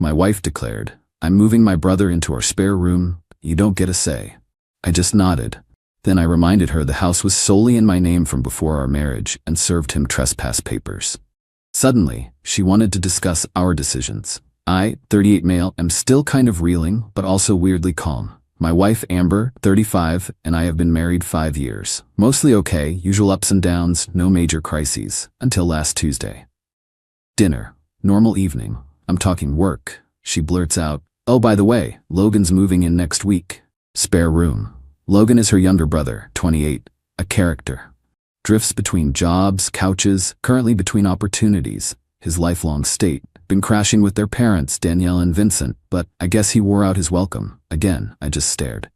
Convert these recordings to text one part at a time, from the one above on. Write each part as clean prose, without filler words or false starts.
My wife declared. I'm moving my brother into our spare room. You don't get a say. I just nodded. Then I reminded her the house was solely in my name from before our marriage and served him trespass papers. Suddenly, she wanted to discuss our decisions. I, 38 male, am still kind of reeling, but also weirdly calm. My wife, Amber, 35, and I have been married 5 years. Mostly okay, usual ups and downs, no major crises, until last Tuesday. Dinner. Normal evening. I'm talking work. She blurts out, "Oh, by the way, Logan's moving in next week. Spare room." Logan is her younger brother, 28, a character. Drifts between jobs, couches, currently between opportunities. His lifelong state. Been crashing with their parents, Danielle and Vincent, but I guess he wore out his welcome. Again, I just stared.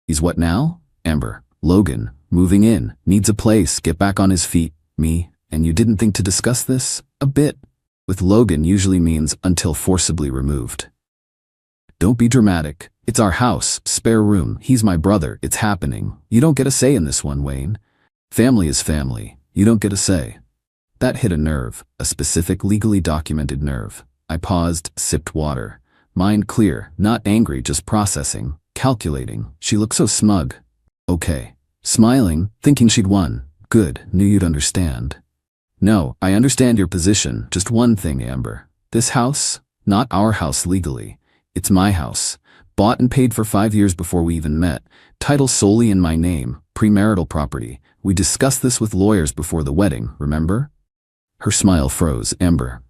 He's what now? Amber. Logan. Moving in. Needs a place. Get back on his feet. Me. And you didn't think to discuss this? A bit. With Logan usually means until forcibly removed. Don't be dramatic. It's our house, spare room. He's my brother. It's happening. You don't get a say in this one, Wayne. Family is family. You don't get a say. That hit a nerve, a specific legally documented nerve. I paused, sipped water. Mind clear, not angry, just processing, calculating. She looked so smug. Okay. Smiling, thinking she'd won. Good, knew you'd understand. No, I understand your position. Just one thing, Amber. This house, not our house legally. It's my house. Bought and paid for 5 years before we even met. Title solely in my name, premarital property. We discussed this with lawyers before the wedding, remember? Her smile froze. Amber.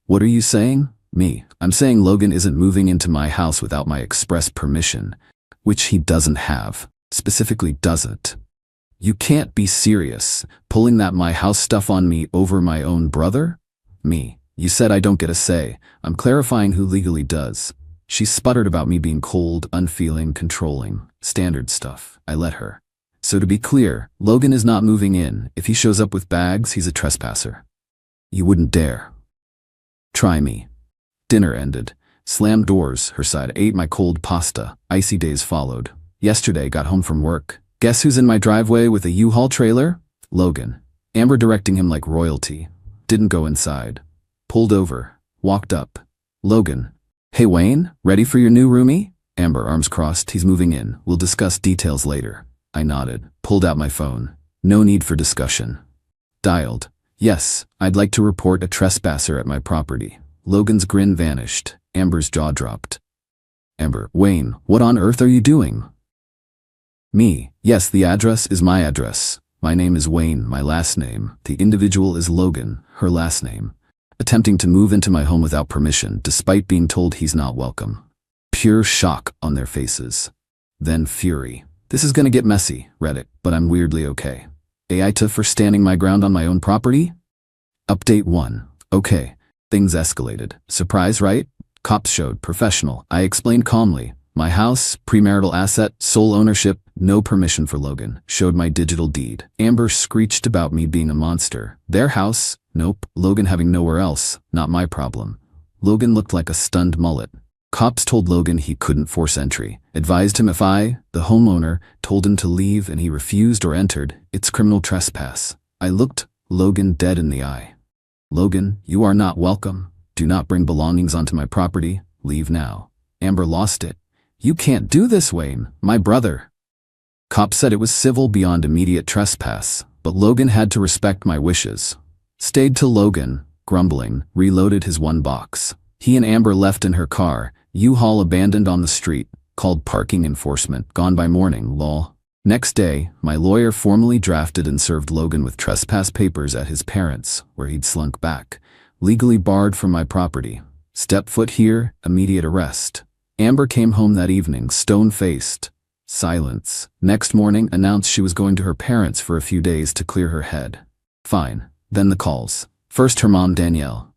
What are you saying? Me. I'm saying Logan isn't moving into my house without my express permission, which he doesn't have. Specifically doesn't. You can't be serious, pulling that my house stuff on me over my own brother? Me. You said I don't get a say. I'm clarifying who legally does. She sputtered about me being cold, unfeeling, controlling. Standard stuff. I let her. So to be clear, Logan is not moving in. If he shows up with bags, he's a trespasser. You wouldn't dare. Try me. Dinner ended. Slammed doors, her side. Ate my cold pasta. Icy days followed. Yesterday, got home from work. Guess who's in my driveway with a U-Haul trailer? Logan. Amber directing him like royalty. Didn't go inside. Pulled over. Walked up. Logan. Hey Wayne, ready for your new roomie? Amber, arms crossed. He's moving in. We'll discuss details later. I nodded. Pulled out my phone. No need for discussion. Dialed. Yes, I'd like to report a trespasser at my property. Logan's grin vanished. Amber's jaw dropped. Amber. Wayne, what on earth are you doing? Me. Yes, the address is my address. My name is Wayne, my last name. The individual is Logan, her last name. Attempting to move into my home without permission, despite being told he's not welcome. Pure shock on their faces. Then fury. This is gonna get messy, Reddit, but I'm weirdly okay. Aita for standing my ground on my own property? Update 1. Okay. Things escalated. Surprise, right? Cops showed. Professional. I explained calmly. My house, premarital asset, sole ownership, no permission for Logan. Showed my digital deed. Amber screeched about me being a monster. Their house? Nope. Logan having nowhere else. Not my problem. Logan looked like a stunned mullet. Cops told Logan he couldn't force entry. Advised him if I, the homeowner, told him to leave and he refused or entered, it's criminal trespass. I looked Logan dead in the eye. Logan, you are not welcome. Do not bring belongings onto my property. Leave now. Amber lost it. You can't do this, Wayne. My brother. Cops said it was civil beyond immediate trespass, but Logan had to respect my wishes. Stayed till Logan, grumbling, reloaded his one box. He and Amber left in her car, U-Haul abandoned on the street, called parking enforcement, gone by morning, lol. Next day, my lawyer formally drafted and served Logan with trespass papers at his parents', where he'd slunk back. Legally barred from my property. Step foot here, immediate arrest. Amber came home that evening, stone-faced. Silence. Next morning, announced she was going to her parents for a few days to clear her head. Fine. Then the calls. First her mom, Danielle.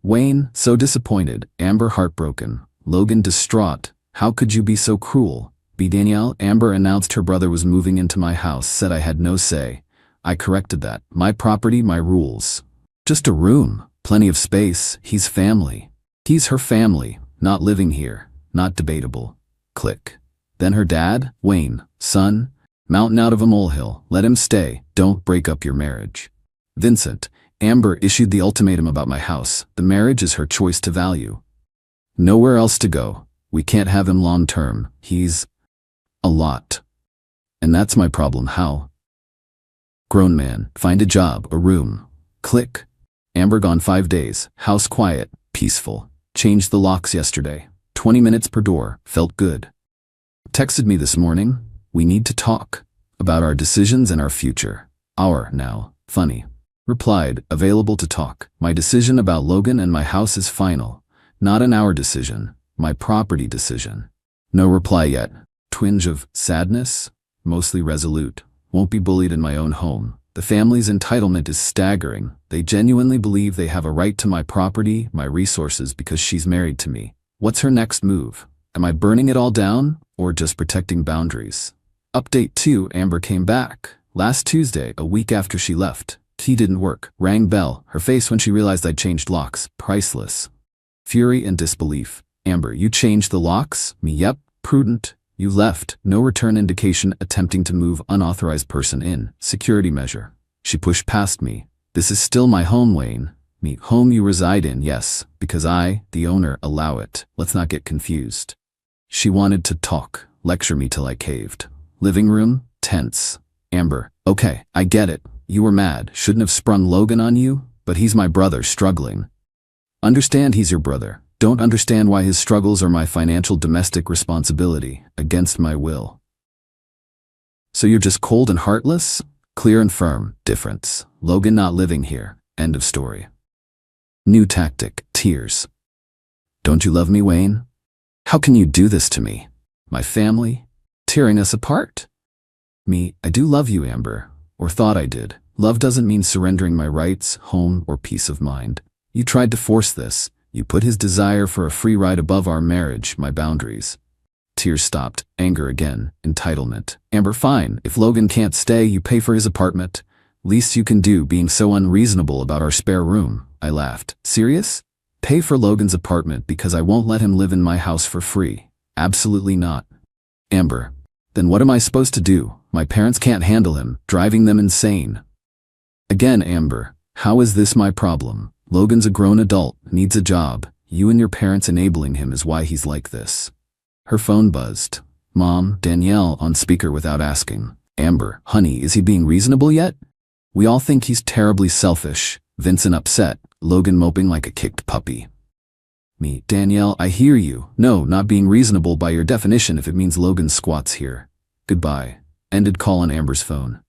Wayne, so disappointed. Amber, heartbroken. Logan, distraught. How could you be so cruel? Danielle. Amber announced her brother was moving into my house, said I had no say. I corrected that. My property, my rules. Just a room. Plenty of space. He's family. He's her family. Not living here. Not debatable. Click. Then her dad, Wayne. Son, mountain out of a molehill. Let him stay. Don't break up your marriage. Vincent. Amber issued the ultimatum about my house. The marriage is her choice to value. Nowhere else to go. We can't have him long term. He's a lot. And that's my problem. How? Grown man, find a job, a room. Click. Amber gone 5 days. House quiet, peaceful. Changed the locks yesterday. 20 minutes per door. Felt good. Texted me this morning. We need to talk about our decisions and our future. Hour now. Funny. Replied, available to talk. My decision about Logan and my house is final. Not an hour decision. My property decision. No reply yet. Twinge of sadness. Mostly resolute. Won't be bullied in my own home. The family's entitlement is staggering. They genuinely believe they have a right to my property, my resources, because she's married to me. What's her next move? Am I burning it all down, or just protecting boundaries? Update 2. Amber came back. Last Tuesday, a week after she left. Key didn't work. Rang bell. Her face when she realized I'd changed locks. Priceless. Fury and disbelief. Amber, you changed the locks? Me, yep. Prudent. You left. No return indication. Attempting to move unauthorized person in. Security measure. She pushed past me. This is still my home, Wayne. Me, home you reside in, yes, because I, the owner, allow it. Let's not get confused. She wanted to talk. Lecture me till I caved. Living room, tense. Amber, okay, I get it. You were mad. Shouldn't have sprung Logan on you, but he's my brother struggling. Understand he's your brother. Don't understand why his struggles are my financial domestic responsibility, against my will. So you're just cold and heartless? Clear and firm, difference. Logan not living here, end of story. New tactic, tears. Don't you love me, Wayne? How can you do this to me? My family? Tearing us apart? Me, I do love you, Amber. Or thought I did. Love doesn't mean surrendering my rights, home, or peace of mind. You tried to force this. You put his desire for a free ride above our marriage, my boundaries. Tears stopped. Anger again. Entitlement. Amber, fine. If Logan can't stay, you pay for his apartment. Least you can do, being so unreasonable about our spare room. I laughed. Serious? Pay for Logan's apartment because I won't let him live in my house for free. Absolutely not. Amber. Then what am I supposed to do? My parents can't handle him, driving them insane. Again, Amber. How is this my problem? Logan's a grown adult, needs a job. You and your parents enabling him is why he's like this. Her phone buzzed. Mom, Danielle, on speaker without asking. Amber, honey, is he being reasonable yet? We all think he's terribly selfish. Vincent upset. Logan moping like a kicked puppy. Me, Danielle, I hear you. No, not being reasonable by your definition if it means Logan squats here. Goodbye. Ended call on Amber's phone.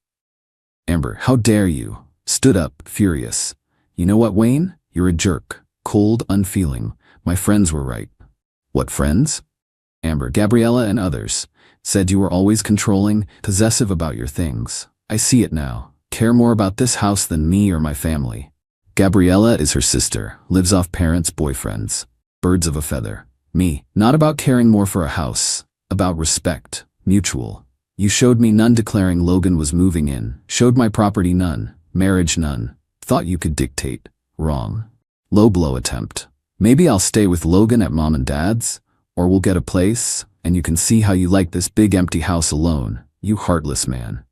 Amber, how dare you? Stood up, furious. You know what, Wayne? You're a jerk. Cold, unfeeling. My friends were right. What friends? Amber, Gabriella and others. Said you were always controlling, possessive about your things. I see it now. Care more about this house than me or my family. Gabriella is her sister, lives off parents' boyfriends. Birds of a feather. Me, not about caring more for a house. About respect. Mutual. You showed me none declaring Logan was moving in. Showed my property none. Marriage none. Thought you could dictate. Wrong. Low blow attempt. Maybe I'll stay with Logan at mom and dad's, or we'll get a place, and you can see how you like this big empty house alone, you heartless man.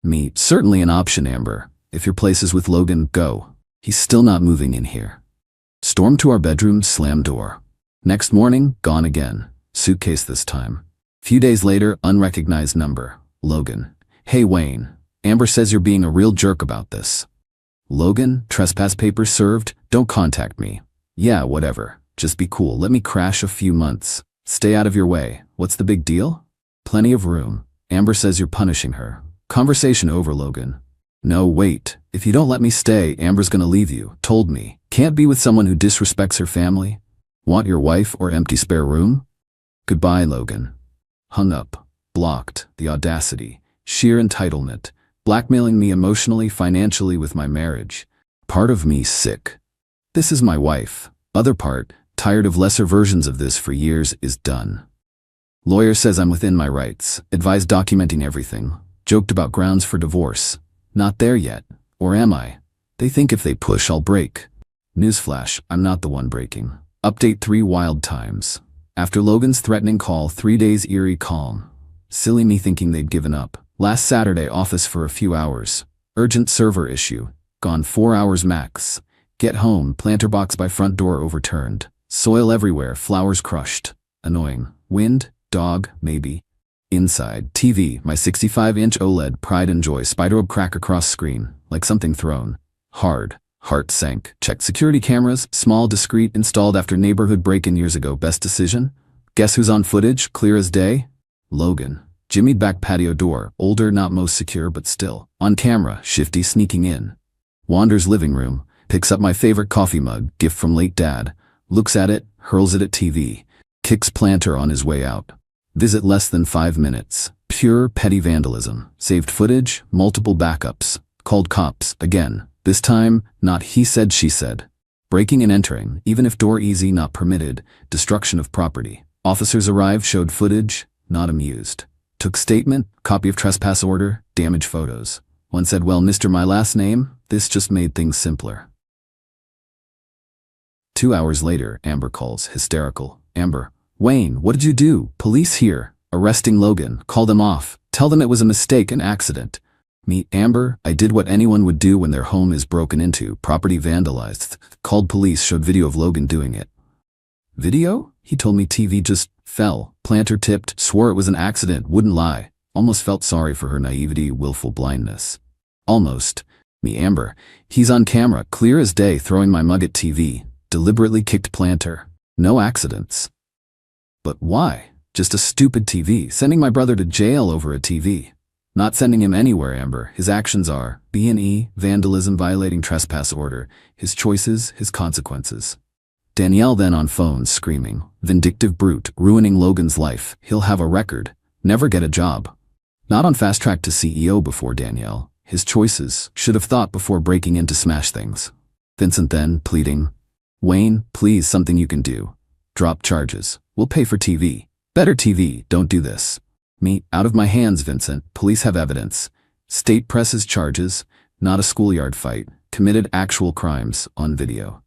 Me, certainly an option, Amber. If your place is with Logan, go. He's still not moving in here. Storm to our bedroom, slam door. Next morning, gone again. Suitcase this time. Few days later, unrecognized number. Logan. Hey, Wayne. Amber says you're being a real jerk about this. Logan, trespass papers served, don't contact me. Yeah, whatever. Just be cool. Let me crash a few months. Stay out of your way. What's the big deal? Plenty of room. Amber says you're punishing her. Conversation over, Logan. No, wait. If you don't let me stay, Amber's gonna leave you. Told me. Can't be with someone who disrespects her family. Want your wife or empty spare room? Goodbye, Logan. Hung up. Blocked. The audacity. Sheer entitlement. Blackmailing me emotionally, financially with my marriage. Part of me sick. This is my wife. Other part, tired of lesser versions of this for years, is done. Lawyer says I'm within my rights. Advised documenting everything. Joked about grounds for divorce. Not there yet. Or am I? They think if they push, I'll break. Newsflash, I'm not the one breaking. Update 3 wild times. After Logan's threatening call, 3 days eerie calm. Silly me thinking they'd given up. Last Saturday, office for a few hours. Urgent server issue. Gone 4 hours max. Get home, planter box by front door overturned. Soil everywhere, flowers crushed. Annoying. Wind, dog, maybe. Inside, TV, my 65-inch OLED, pride and joy, spiderweb crack across screen, like something thrown. Hard. Heart sank. Checked security cameras, small, discreet, installed after neighborhood break-in years ago. Best decision? Guess who's on footage, clear as day? Logan. Jimmied back patio door, older, not most secure, but still. On camera, shifty, sneaking in. Wanders living room, picks up my favorite coffee mug, gift from late dad, looks at it, hurls it at TV, kicks planter on his way out. Visit less than 5 minutes. Pure petty vandalism. Saved footage, multiple backups. Called cops, again. This time, not he said, she said. Breaking and entering, even if door easy, not permitted. Destruction of property. Officers arrived, showed footage, not amused. Took statement, copy of trespass order, damage photos. One said, well, Mr. My last name, this just made things simpler. 2 hours later, Amber calls, hysterical. Amber. Wayne, what did you do? Police here. Arresting Logan. Call them off. Tell them it was a mistake, an accident. Me, Amber, I did what anyone would do when their home is broken into, property vandalized. Called police, showed video of Logan doing it. Video? He told me TV just fell. Planter tipped, swore it was an accident, wouldn't lie. Almost felt sorry for her naivety, willful blindness. Almost. Me, Amber. He's on camera, clear as day, throwing my mug at TV. Deliberately kicked planter. No accidents. But why? Just a stupid TV, sending my brother to jail over a TV. Not sending him anywhere, Amber. His actions are B&E, vandalism, violating trespass order. His choices, his consequences. Danielle then on phone, screaming. Vindictive brute, ruining Logan's life. He'll have a record. Never get a job. Not on fast track to CEO before Danielle. His choices, should have thought before breaking in to smash things. Vincent then, pleading. Wayne, please, something you can do. Drop charges. We'll pay for TV. Better TV, don't do this. Me, out of my hands, Vincent. Police have evidence. State presses charges, not a schoolyard fight. Committed actual crimes, on video.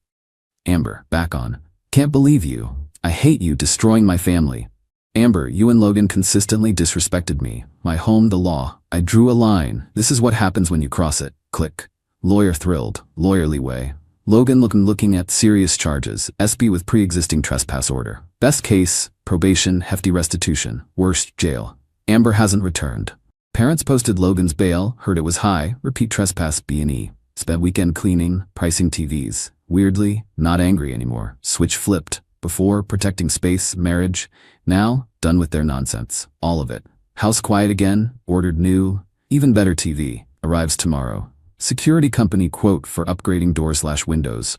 Amber, back on. Can't believe you. I hate you, destroying my family. Amber, you and Logan consistently disrespected me. My home, the law. I drew a line. This is what happens when you cross it. Click. Lawyer thrilled. Lawyerly way. Logan looking at serious charges. SB with pre-existing trespass order. Best case, probation, hefty restitution. Worst, jail. Amber hasn't returned. Parents posted Logan's bail, heard it was high, repeat trespass, B&E. Spent weekend cleaning, pricing TVs. Weirdly, not angry anymore. Switch flipped. Before, protecting space, marriage. Now, done with their nonsense. All of it. House quiet again, ordered new, even better TV. Arrives tomorrow. Security company quote for upgrading doors/windows.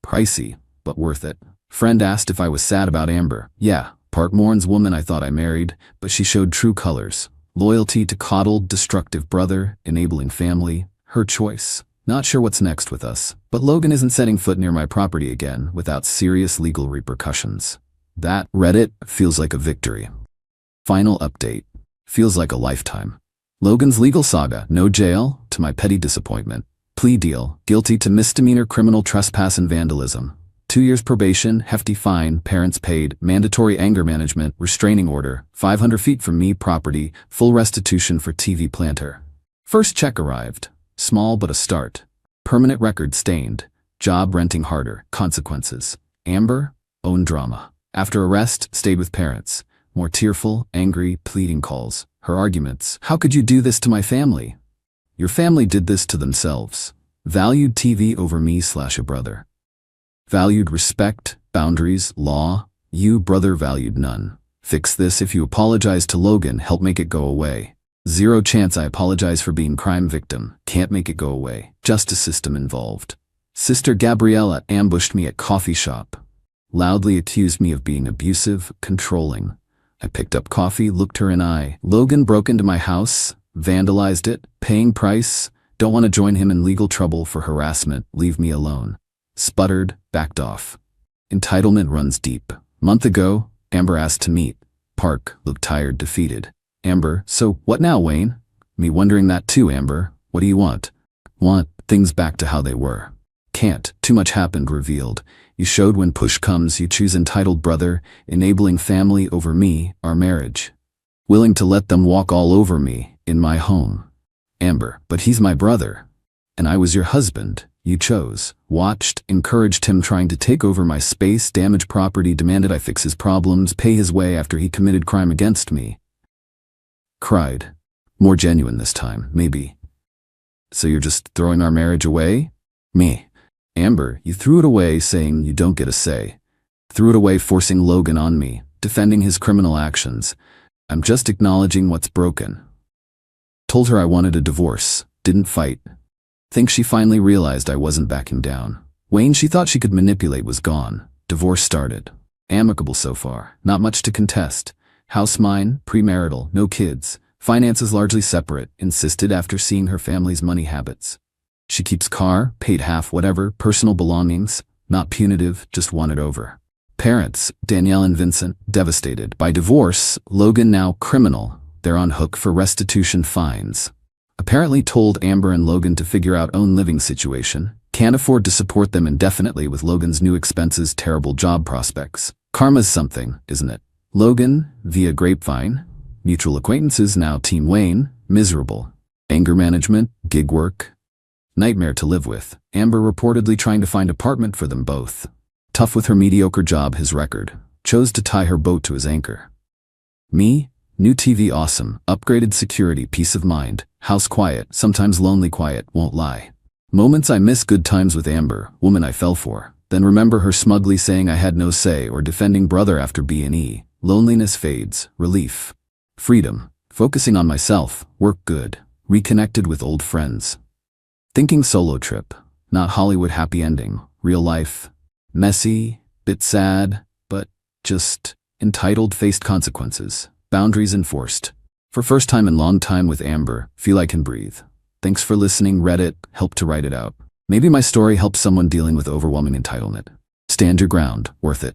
Pricey, but worth it. Friend asked if I was sad about Amber. Yeah, part mourns woman I thought I married, but she showed true colors. Loyalty to coddled, destructive brother, enabling family. Her choice. Not sure what's next with us, but Logan isn't setting foot near my property again without serious legal repercussions. That, Reddit, feels like a victory. Final update. Feels like a lifetime. Logan's legal saga, no jail, to my petty disappointment. Plea deal, guilty to misdemeanor criminal trespass and vandalism. 2 years probation, hefty fine, parents paid, mandatory anger management, restraining order, 500 feet from me property, full restitution for TV planter. First check arrived. Small but a start. Permanent record stained. Job renting harder. Consequences. Amber, own drama. After arrest, stayed with parents. More tearful, angry, pleading calls. Her arguments. How could you do this to my family? Your family did this to themselves. Valued TV over me/a brother. Valued respect, boundaries, law. You, brother, valued none. Fix this. If you apologize to Logan, help make it go away. Zero chance I apologize for being crime victim. Can't make it go away. Justice system involved. Sister Gabriella ambushed me at coffee shop. Loudly accused me of being abusive, controlling. I picked up coffee, looked her in eye. Logan broke into my house, vandalized it, paying price. Don't want to join him in legal trouble for harassment. Leave me alone. Sputtered, backed off. Entitlement runs deep. Month ago, Amber asked to meet. Park, looked tired, defeated. Amber, so what now, Wayne? Me wondering that too, Amber. What do you want? Want things back to how they were. Can't. Too much happened, revealed. You showed when push comes you choose entitled brother, enabling family over me, our marriage. Willing to let them walk all over me, in my home. Amber, but he's my brother. And I was your husband. You chose, watched, encouraged him trying to take over my space, damage property, demanded I fix his problems, pay his way after he committed crime against me. Cried. More genuine this time, maybe. So you're just throwing our marriage away? Me. Amber, you threw it away saying you don't get a say. Threw it away forcing Logan on me, defending his criminal actions. I'm just acknowledging what's broken. Told her I wanted a divorce, didn't fight. Think she finally realized I wasn't backing down. Wayne she thought she could manipulate was gone. Divorce started. Amicable so far, not much to contest. House mine, premarital, no kids. Finances largely separate, insisted after seeing her family's money habits. She keeps car, paid half whatever, personal belongings, not punitive, just want it over. Parents, Danielle and Vincent, devastated. By divorce, Logan now criminal. They're on hook for restitution fines. Apparently told Amber and Logan to figure out own living situation. Can't afford to support them indefinitely with Logan's new expenses, terrible job prospects. Karma's something, isn't it? Logan, via grapevine. Mutual acquaintances, now Team Wayne, miserable. Anger management, gig work. Nightmare to live with. Amber reportedly trying to find apartment for them both. Tough with her mediocre job, his record. Chose to tie her boat to his anchor. Me? New TV awesome, upgraded security, peace of mind. House quiet, sometimes lonely quiet, won't lie. Moments I miss, good times with Amber, woman I fell for. Then remember her smugly saying I had no say or defending brother after B&E. Loneliness fades, relief. Freedom, focusing on myself, work good, reconnected with old friends. Thinking solo trip, not Hollywood happy ending, real life. Messy, bit sad, but just entitled, faced consequences, boundaries enforced. For first time in long time with Amber, feel I can breathe. Thanks for listening, Reddit, help to write it out. Maybe my story helps someone dealing with overwhelming entitlement. Stand your ground, worth it.